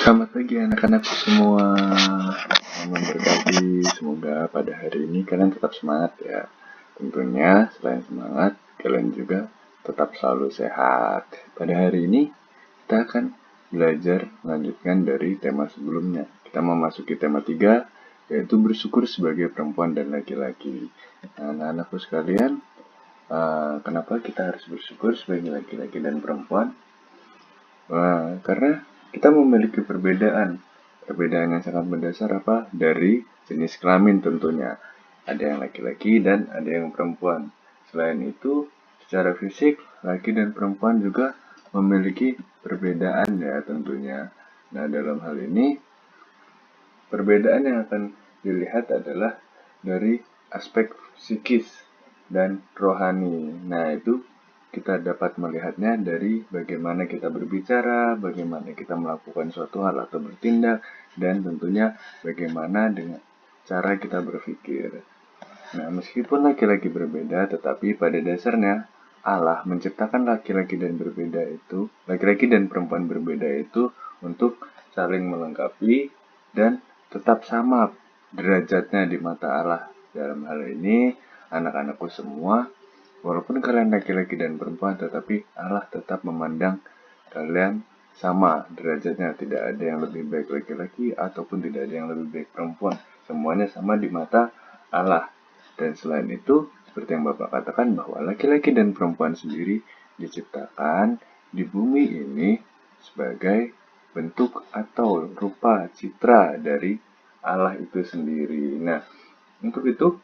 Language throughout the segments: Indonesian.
Selamat pagi anak-anakku semua. Memberkati, semoga pada hari ini kalian tetap semangat ya. Tentunya selain semangat, kalian juga tetap selalu sehat. Pada hari ini kita akan belajar melanjutkan dari tema sebelumnya. Kita memasuki tema 3, yaitu bersyukur sebagai perempuan dan laki-laki. Nah, anak-anakku sekalian, kenapa kita harus bersyukur sebagai laki-laki dan perempuan? Karena kita memiliki perbedaan yang sangat mendasar dari jenis kelamin tentunya. Ada yang laki-laki dan ada yang perempuan. Selain itu, secara fisik, laki dan perempuan juga memiliki perbedaan ya tentunya. Nah, dalam hal ini, perbedaan yang akan dilihat adalah dari aspek psikis dan rohani. Nah, itu kita dapat melihatnya dari bagaimana kita berbicara, bagaimana kita melakukan suatu hal atau bertindak, dan tentunya bagaimana dengan cara kita berpikir. Nah, meskipun laki-laki berbeda, tetapi pada dasarnya Allah menciptakan laki-laki dan perempuan berbeda itu untuk saling melengkapi dan tetap sama derajatnya di mata Allah. Dalam hal ini, anak-anakku semua, walaupun kalian laki-laki dan perempuan, tetapi Allah tetap memandang kalian sama derajatnya. Tidak ada yang lebih baik laki-laki ataupun tidak ada yang lebih baik perempuan. Semuanya sama di mata Allah. Dan selain itu, seperti yang Bapak katakan bahwa laki-laki dan perempuan sendiri diciptakan di bumi ini sebagai bentuk atau rupa citra dari Allah itu sendiri. Nah, untuk itu,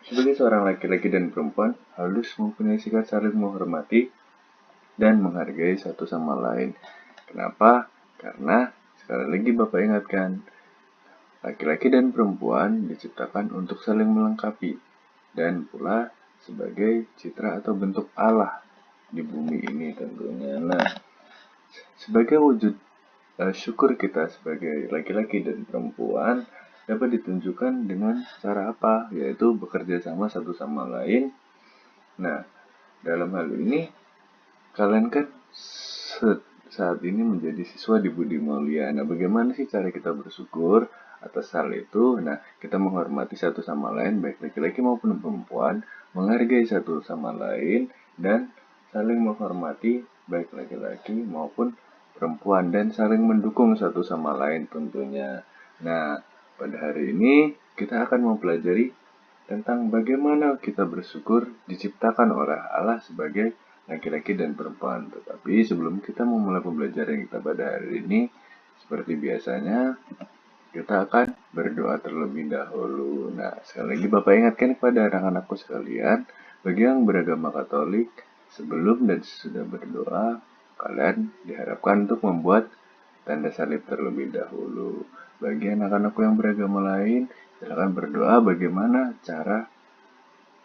sebagai seorang laki-laki dan perempuan harus mempunyai sikap saling menghormati dan menghargai satu sama lain. Kenapa? Karena sekali lagi Bapak ingatkan, laki-laki dan perempuan diciptakan untuk saling melengkapi dan pula sebagai citra atau bentuk Allah di bumi ini tentunya. Nah, sebagai wujud syukur kita sebagai laki-laki dan perempuan dapat ditunjukkan dengan cara apa? Yaitu bekerja sama satu sama lain. Nah, dalam hal ini kalian kan saat ini menjadi siswa di Budi Mulia. Nah, bagaimana sih cara kita bersyukur atas hal itu? Nah, kita menghormati satu sama lain, baik laki-laki maupun perempuan, menghargai satu sama lain, dan saling menghormati baik laki-laki maupun perempuan, dan saling mendukung satu sama lain tentunya. Nah, pada hari ini kita akan mempelajari tentang bagaimana kita bersyukur diciptakan oleh Allah sebagai laki-laki dan perempuan. Tetapi sebelum kita memulai pembelajaran kita pada hari ini, seperti biasanya, kita akan berdoa terlebih dahulu. Nah, sekali lagi Bapak ingatkan kepada anak-anakku sekalian, bagi yang beragama Katolik, sebelum dan sesudah berdoa, kalian diharapkan untuk membuat tanda salib terlebih dahulu. Bagi anak-anakku yang beragama lain, silakan berdoa bagaimana cara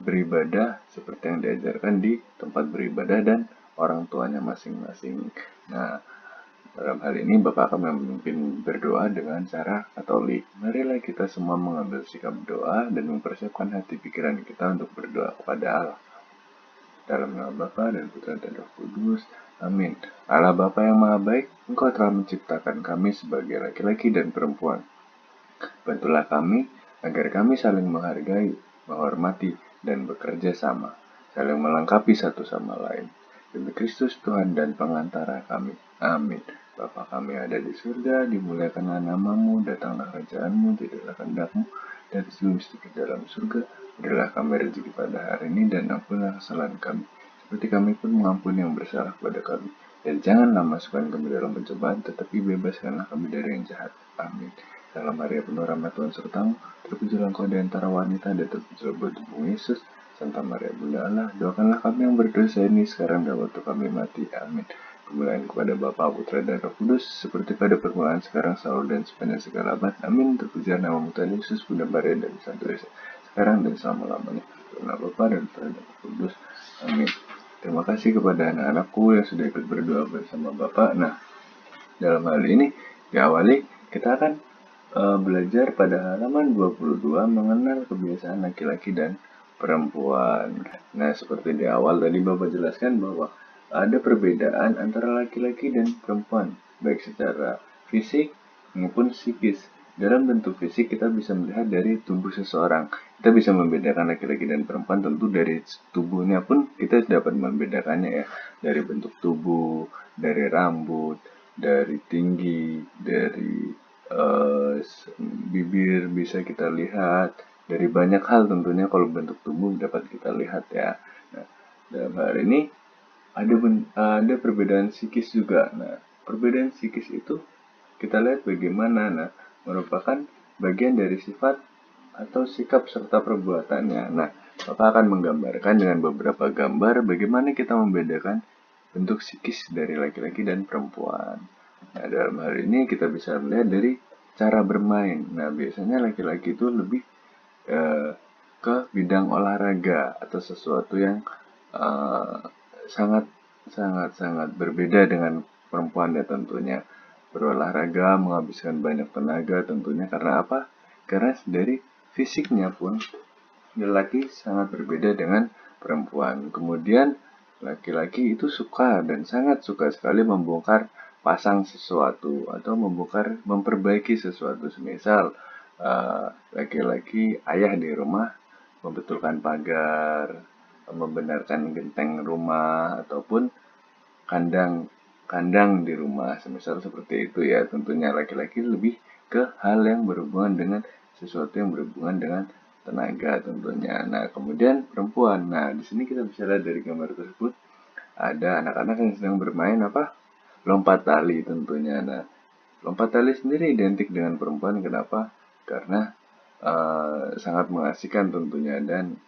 beribadah seperti yang diajarkan di tempat beribadah dan orang tuanya masing-masing. Nah, dalam hal ini Bapak akan memimpin berdoa dengan cara Katolik. Marilah kita semua mengambil sikap doa dan mempersiapkan hati pikiran kita untuk berdoa kepada Allah. Dalam nama Bapa dan Putra dan Roh Kudus. Amin. Allah Bapa yang Maha Baik, Engkau telah menciptakan kami sebagai laki-laki dan perempuan. Bantulah kami agar kami saling menghargai, menghormati, dan bekerja sama, saling melengkapi satu sama lain. Demi Kristus Tuhan dan pengantara kami. Amin. Bapa kami ada di surga, dimuliakanlah namamu, datanglah kerajaanmu, jadilah kehendakmu, dari sebelum sedikit dalam surga. Berilah kami rezeki pada hari ini, dan ampunilah kesalahan kami, seperti kami pun mengampuni yang bersalah kepada kami. Dan janganlah masukkan kami dalam pencobaan, tetapi bebaskanlah kami dari yang jahat. Amin. Salam Maria, penuh rahmat Tuhan sertamu, terpujilah engkau di antara wanita, dan terpujilah buah tubuhmu Yesus. Santa Maria Bunda Allah, doakanlah kami yang berdosa ini sekarang dan waktu kami mati. Amin. Kemuliaan kepada Bapa, Putra, dan Roh Kudus, seperti pada permulaan, sekarang, selalu, dan sepanjang segala abad. Amin. Terpujilah namamu Tuhan Yesus, Bunda Maria, dan Santo Yesus, sekarang dan selama-lamanya. Dalam nama Bapa dan Putra dan Roh Kudus. Amin. Terima kasih kepada anak-anakku yang sudah ikut berdoa bersama Bapak. Nah, dalam hal ini diawali kita akan belajar pada halaman 22 mengenal kebiasaan laki-laki dan perempuan. Nah, seperti di awal tadi Bapak jelaskan bahwa ada perbedaan antara laki-laki dan perempuan. baik secara fisik maupun psikis. Dalam bentuk fisik kita bisa melihat dari tubuh seseorang. Kita bisa membedakan laki-laki dan perempuan tentu dari tubuhnya pun kita dapat membedakannya ya. Dari bentuk tubuh, dari rambut, dari tinggi, dari bibir bisa kita lihat. Dari banyak hal tentunya kalau bentuk tubuh dapat kita lihat ya. Nah, dalam hal ini ada perbedaan psikis juga. Nah, perbedaan psikis itu kita lihat bagaimana. Nah, merupakan bagian dari sifat atau sikap serta perbuatannya. Nah, Bapak akan menggambarkan dengan beberapa gambar bagaimana kita membedakan bentuk psikis dari laki-laki dan perempuan. Nah, dalam hal ini kita bisa melihat dari cara bermain. Nah, biasanya laki-laki itu lebih eh, ke bidang olahraga atau sesuatu yang eh, sangat sangat sangat berbeda dengan perempuan ya tentunya. Berolahraga menghabiskan banyak tenaga tentunya karena apa? Karena dari fisiknya pun laki-laki sangat berbeda dengan perempuan. Kemudian laki-laki itu suka dan sangat suka sekali membongkar pasang sesuatu atau membongkar memperbaiki sesuatu. Semisal laki-laki ayah di rumah membetulkan pagar, membenarkan genteng rumah ataupun kandang kandang di rumah, semisal seperti itu ya. Tentunya laki-laki lebih ke hal yang berhubungan dengan sesuatu yang berhubungan dengan tenaga tentunya. Nah, kemudian perempuan. Nah, di sini kita bisa lihat dari gambar tersebut ada anak-anak yang sedang bermain apa? Lompat tali tentunya. Nah, lompat tali sendiri identik dengan perempuan. Kenapa? Karena sangat mengasihkan tentunya dan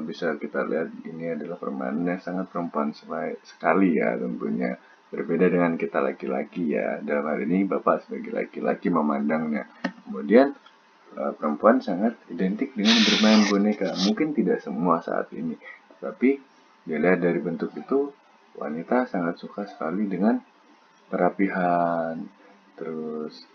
bisa kita lihat ini adalah permainan yang sangat perempuan sekali ya tentunya. Berbeda dengan kita laki-laki ya. Dalam hal ini Bapak sebagai laki-laki memandangnya. Kemudian perempuan sangat identik dengan bermain boneka. Mungkin tidak semua saat ini, tapi dilihat dari bentuk itu wanita sangat suka sekali dengan perapihan, terus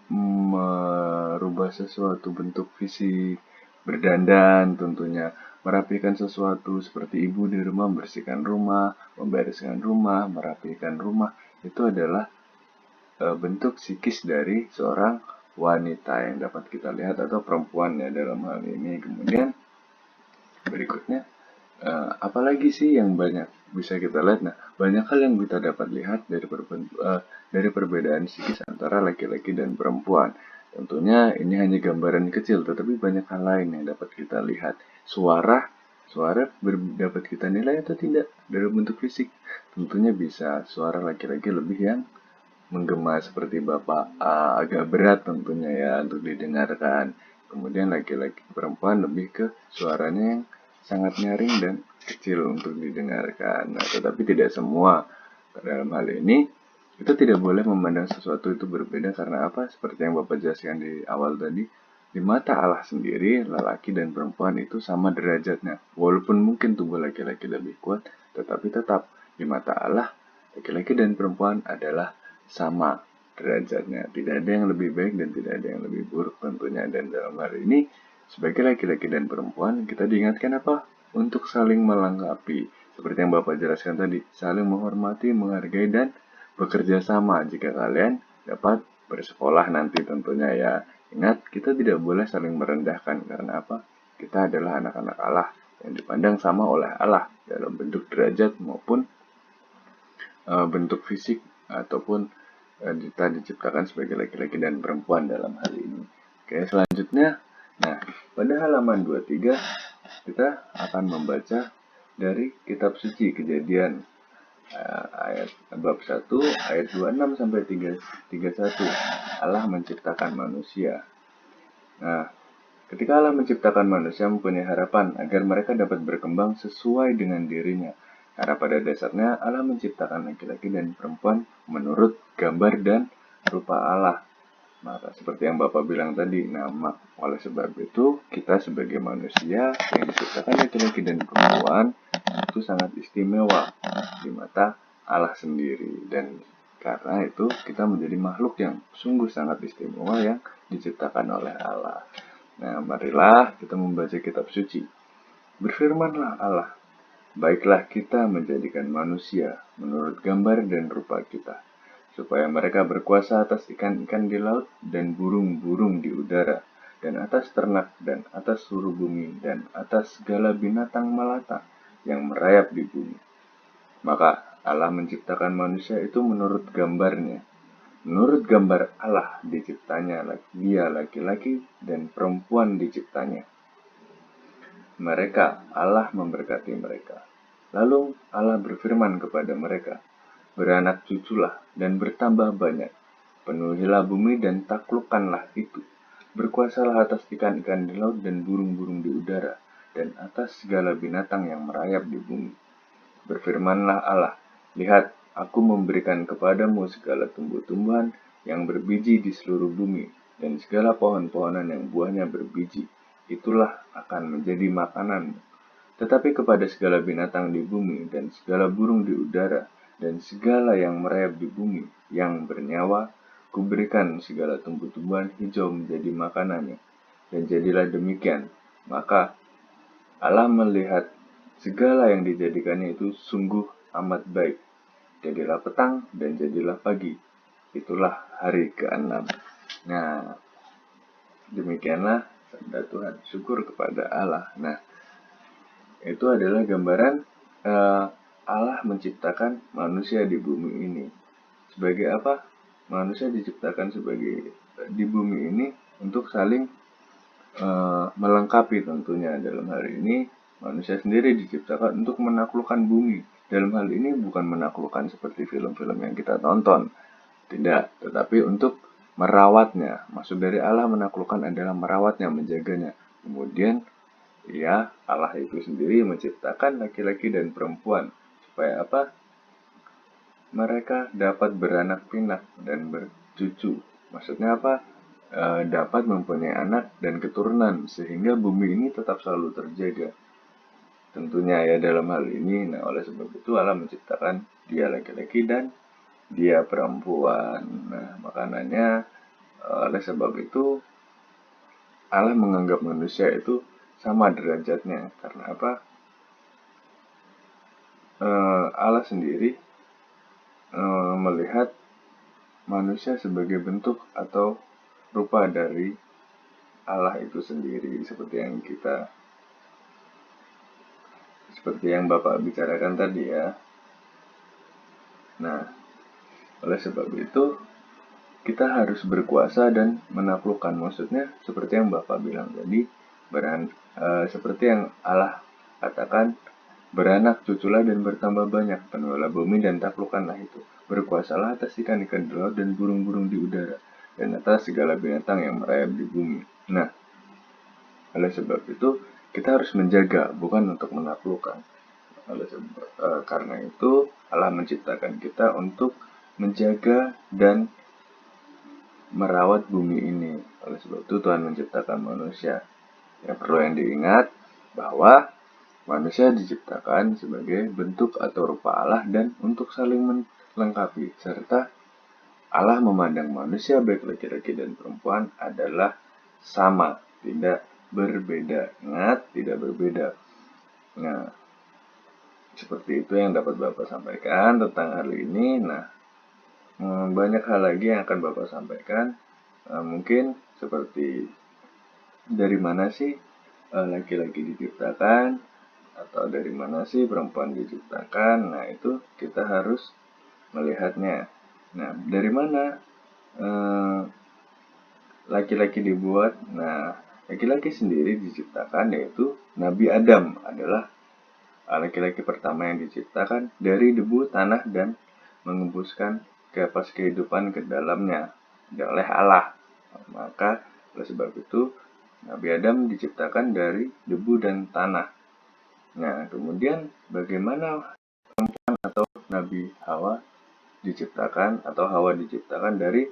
merubah sesuatu bentuk fisik, berdandan tentunya, merapikan sesuatu seperti ibu di rumah, membersihkan rumah, membereskan rumah, merapikan rumah, itu adalah bentuk psikis dari seorang wanita yang dapat kita lihat atau perempuan ya dalam hal ini. Kemudian berikutnya apalagi sih yang banyak bisa kita lihat? Nah, banyak hal yang kita dapat lihat dari perbedaan psikis antara laki-laki dan perempuan. Tentunya ini hanya gambaran kecil, tetapi banyak hal lain yang dapat kita lihat. Suara, dapat kita nilai atau tidak dari bentuk fisik. Tentunya bisa suara laki-laki lebih yang menggema seperti Bapak agak berat tentunya ya untuk didengarkan. Kemudian laki-laki perempuan lebih ke suaranya yang sangat nyaring dan kecil untuk didengarkan. Nah, tetapi tidak semua. Dalam hal ini, kita tidak boleh memandang sesuatu itu berbeda karena apa? Seperti yang Bapak jelaskan di awal tadi, di mata Allah sendiri, lelaki dan perempuan itu sama derajatnya. Walaupun mungkin tubuh laki-laki lebih kuat, tetapi tetap di mata Allah, laki-laki dan perempuan adalah sama derajatnya. Tidak ada yang lebih baik dan tidak ada yang lebih buruk tentunya. Dan dalam hal ini, sebagai laki-laki dan perempuan, kita diingatkan apa? Untuk saling melengkapi. Seperti yang Bapak jelaskan tadi, saling menghormati, menghargai, dan bekerja sama jika kalian dapat bersekolah nanti tentunya ya. Ingat, kita tidak boleh saling merendahkan karena apa? Kita adalah anak-anak Allah yang dipandang sama oleh Allah dalam bentuk derajat maupun bentuk fisik ataupun kita diciptakan sebagai laki-laki dan perempuan dalam hal ini. Oke, selanjutnya, nah pada halaman 23 kita akan membaca dari kitab suci Kejadian ayat bab 1 ayat 26 sampai 31. Allah menciptakan manusia. Nah, ketika Allah menciptakan manusia mempunyai harapan agar mereka dapat berkembang sesuai dengan dirinya. Karena pada dasarnya Allah menciptakan laki-laki dan perempuan menurut gambar dan rupa Allah. Maka seperti yang Bapak bilang tadi, oleh sebab itu kita sebagai manusia yang diciptakan laki-laki dan perempuan itu sangat istimewa di mata Allah sendiri. Dan karena itu kita menjadi makhluk yang sungguh sangat istimewa yang diciptakan oleh Allah. Nah, marilah kita membaca kitab suci. Berfirmanlah Allah, baiklah kita menjadikan manusia menurut gambar dan rupa kita, supaya mereka berkuasa atas ikan-ikan di laut dan burung-burung di udara, dan atas ternak, dan atas seluruh bumi, dan atas segala binatang melata yang merayap di bumi. Maka Allah menciptakan manusia itu menurut gambarnya. Menurut gambar Allah diciptanya dia laki-laki dan perempuan diciptanya. Mereka, Allah memberkati mereka. Lalu Allah berfirman kepada mereka, beranak cuculah dan bertambah banyak. Penuhilah bumi dan taklukkanlah itu. Berkuasalah atas ikan-ikan di laut dan burung-burung di udara, dan atas segala binatang yang merayap di bumi. Berfirmanlah Allah, lihat, aku memberikan kepadamu segala tumbuh-tumbuhan yang berbiji di seluruh bumi, dan segala pohon-pohonan yang buahnya berbiji. Itulah akan menjadi makananmu. Tetapi kepada segala binatang di bumi, dan segala burung di udara, dan segala yang merayap di bumi, yang bernyawa, kuberikan segala tumbuh-tumbuhan hijau menjadi makanannya. Dan jadilah demikian. Maka Allah melihat segala yang dijadikannya itu sungguh amat baik. Jadilah petang dan jadilah pagi. Itulah hari ke-6. Nah, demikianlah sabda Tuhan. Syukur kepada Allah. Nah, itu adalah gambaran Allah menciptakan manusia di bumi ini. Sebagai apa? Manusia diciptakan sebagai di bumi ini untuk saling melengkapi tentunya. Dalam hal ini manusia sendiri diciptakan untuk menaklukkan bumi. Dalam hal ini bukan menaklukkan seperti film-film yang kita tonton, tidak, tetapi untuk merawatnya. Maksud dari Allah menaklukkan adalah merawatnya, menjaganya. Kemudian ya, Allah itu sendiri menciptakan laki-laki dan perempuan supaya apa? Mereka dapat beranak pinak dan bercucu. Maksudnya apa? Dapat mempunyai anak dan keturunan sehingga bumi ini tetap selalu terjaga. Tentunya ya dalam hal ini, nah oleh sebab itu Allah menciptakan dia laki-laki dan dia perempuan. Nah, makanya oleh sebab itu Allah menganggap manusia itu sama derajatnya. Karena apa? Allah sendiri melihat manusia sebagai bentuk atau rupa dari Allah itu sendiri, seperti yang Bapak bicarakan tadi ya. Nah, oleh sebab itu kita harus berkuasa dan menaklukkan. Maksudnya seperti yang Bapak bilang tadi, seperti yang Allah katakan, beranak cuculah dan bertambah banyak, penuhilah bumi dan taklukkanlah itu. Berkuasalah atas ikan-ikan di laut dan burung-burung di udara, dan atas segala binatang yang merayap di bumi. Nah, oleh sebab itu kita harus menjaga, bukan untuk menaklukkan. Karena itu Allah menciptakan kita untuk menjaga dan merawat bumi ini. Oleh sebab itu Tuhan menciptakan manusia. Yang perlu yang diingat bahwa manusia diciptakan sebagai bentuk atau rupa Allah dan untuk saling melengkapi, serta Allah memandang manusia baik laki-laki dan perempuan adalah sama, tidak berbeda. Ingat, tidak berbeda. Nah, seperti itu yang dapat Bapak sampaikan tentang hal ini. Nah, banyak hal lagi yang akan Bapak sampaikan. Mungkin seperti dari mana sih laki-laki diciptakan, atau dari mana sih perempuan diciptakan. Nah, itu kita harus melihatnya. Nah, dari mana laki-laki dibuat? Nah, laki-laki sendiri diciptakan, yaitu Nabi Adam adalah laki-laki pertama yang diciptakan dari debu tanah dan mengembuskan kipas kehidupan ke dalamnya oleh Allah. Maka oleh sebab itu Nabi Adam diciptakan dari debu dan tanah. Nah, kemudian bagaimana perempuan atau Nabi Hawa diciptakan, atau Hawa diciptakan dari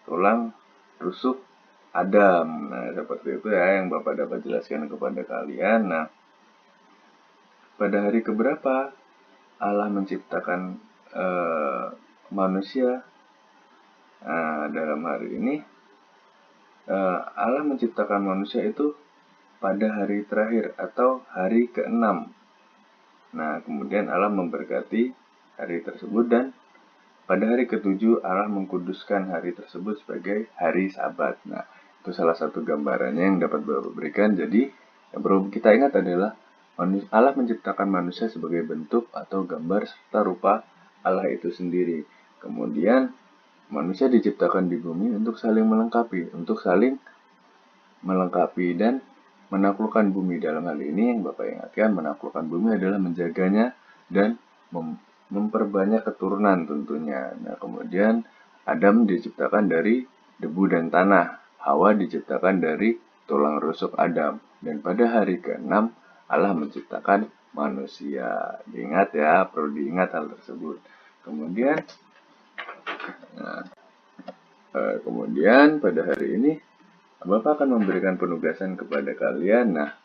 tulang rusuk Adam. Nah, seperti itu ya yang Bapak dapat jelaskan kepada kalian. Nah, pada hari keberapa Allah menciptakan manusia? Nah, dalam hari ini Allah menciptakan manusia itu pada hari terakhir atau hari ke-6. Nah, kemudian Allah memberkati hari tersebut dan pada hari ke-7 Allah mengkuduskan hari tersebut sebagai hari Sabat. Nah, itu salah satu gambarannya yang dapat Bapak berikan. Jadi, yang perlu kita ingat adalah Allah menciptakan manusia sebagai bentuk atau gambar serta rupa Allah itu sendiri. Kemudian, manusia diciptakan di bumi untuk saling melengkapi dan menaklukkan bumi. Dalam hal ini yang Bapak ingatkan, menaklukkan bumi adalah menjaganya dan memperbanyak keturunan tentunya. Nah, kemudian Adam diciptakan dari debu dan tanah. Hawa diciptakan dari tulang rusuk Adam. Dan pada hari ke-6 Allah menciptakan manusia. Diingat ya, perlu diingat hal tersebut. Kemudian pada hari ini Bapak akan memberikan penugasan kepada kalian. Nah,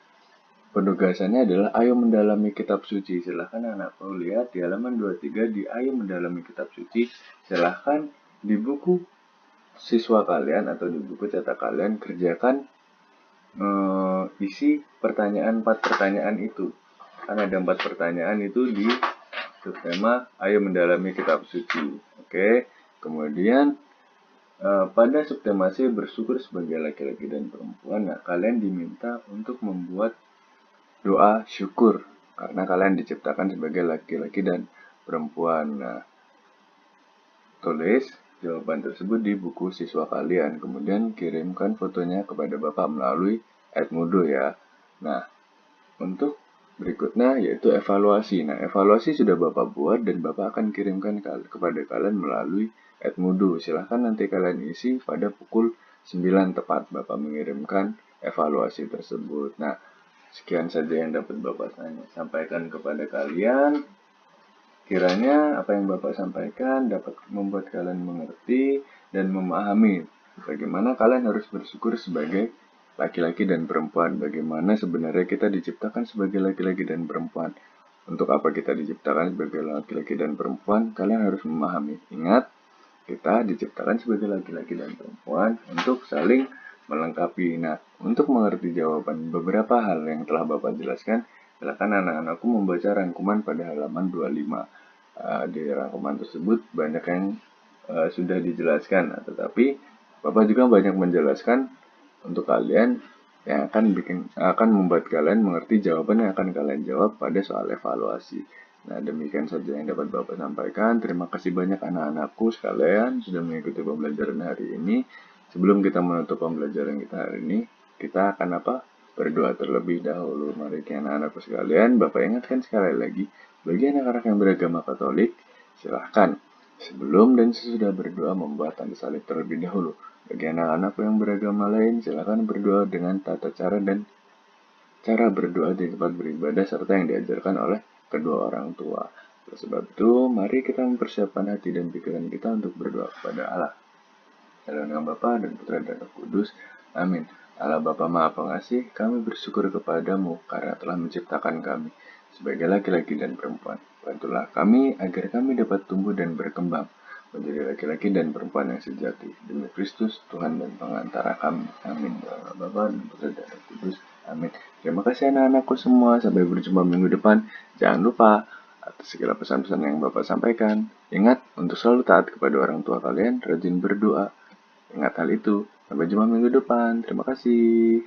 penugasannya adalah ayo mendalami kitab suci. Silahkan anakku lihat di halaman 23 di ayo mendalami kitab suci. Silahkan di buku siswa kalian atau di buku cetak kalian kerjakan isi 4 pertanyaan itu. Kan ada 4 pertanyaan itu di subtema ayo mendalami kitab suci. Oke. Kemudian pada subtema C bersyukur sebagai laki-laki dan perempuan. Nah, kalian diminta untuk membuat doa syukur karena kalian diciptakan sebagai laki-laki dan perempuan. Nah, tulis jawaban tersebut di buku siswa kalian. Kemudian kirimkan fotonya kepada Bapak melalui @mudo ya. Nah, untuk berikutnya yaitu evaluasi. Nah, evaluasi sudah Bapak buat dan Bapak akan kirimkan kepada kalian melalui @mudo. Silahkan nanti kalian isi pada pukul 9 tepat Bapak mengirimkan evaluasi tersebut. Nah, sekian saja yang dapat Bapak sampaikan kepada kalian. Kiranya apa yang Bapak sampaikan dapat membuat kalian mengerti dan memahami bagaimana kalian harus bersyukur sebagai laki-laki dan perempuan. Bagaimana sebenarnya kita diciptakan sebagai laki-laki dan perempuan. Untuk apa kita diciptakan sebagai laki-laki dan perempuan, kalian harus memahami. Ingat, kita diciptakan sebagai laki-laki dan perempuan untuk saling melengkapi. Nah, untuk mengerti jawaban beberapa hal yang telah Bapak jelaskan, silakan anak-anakku membaca rangkuman pada halaman 25. Di rangkuman tersebut banyak yang sudah dijelaskan, tetapi Bapak juga banyak menjelaskan untuk kalian yang akan membuat kalian mengerti jawaban yang akan kalian jawab pada soal evaluasi. Nah, demikian saja yang dapat Bapak sampaikan. Terima kasih banyak anak-anakku sekalian sudah mengikuti pembelajaran hari ini. Sebelum kita menutup pembelajaran kita hari ini, kita akan berdoa terlebih dahulu. Mari anak-anakku sekalian, Bapak ingatkan sekali lagi, bagi anak-anak yang beragama Katolik, silahkan sebelum dan sesudah berdoa membuat tanda salib terlebih dahulu. Bagi anak-anak yang beragama lain, silakan berdoa dengan tata cara dan cara berdoa di tempat beribadah serta yang diajarkan oleh kedua orang tua. Oleh sebab itu, mari kita mempersiapkan hati dan pikiran kita untuk berdoa kepada Allah. Dalam nama Bapa dan Putra dan Roh Kudus. Amin. Allah Bapa Maha Pengasih, kami bersyukur kepadamu karena telah menciptakan kami sebagai laki-laki dan perempuan. Bantulah kami agar kami dapat tumbuh dan berkembang menjadi laki-laki dan perempuan yang sejati. Demi Kristus, Tuhan dan pengantara kami. Amin. Dalam nama Bapa dan Putra dan Roh Kudus. Amin. Terima kasih anak-anakku semua. Sampai berjumpa minggu depan. Jangan lupa atas segala pesan-pesan yang Bapak sampaikan. Ingat untuk selalu taat kepada orang tua kalian, rajin berdoa. Ingat hal itu. Sampai jumpa minggu depan. Terima kasih.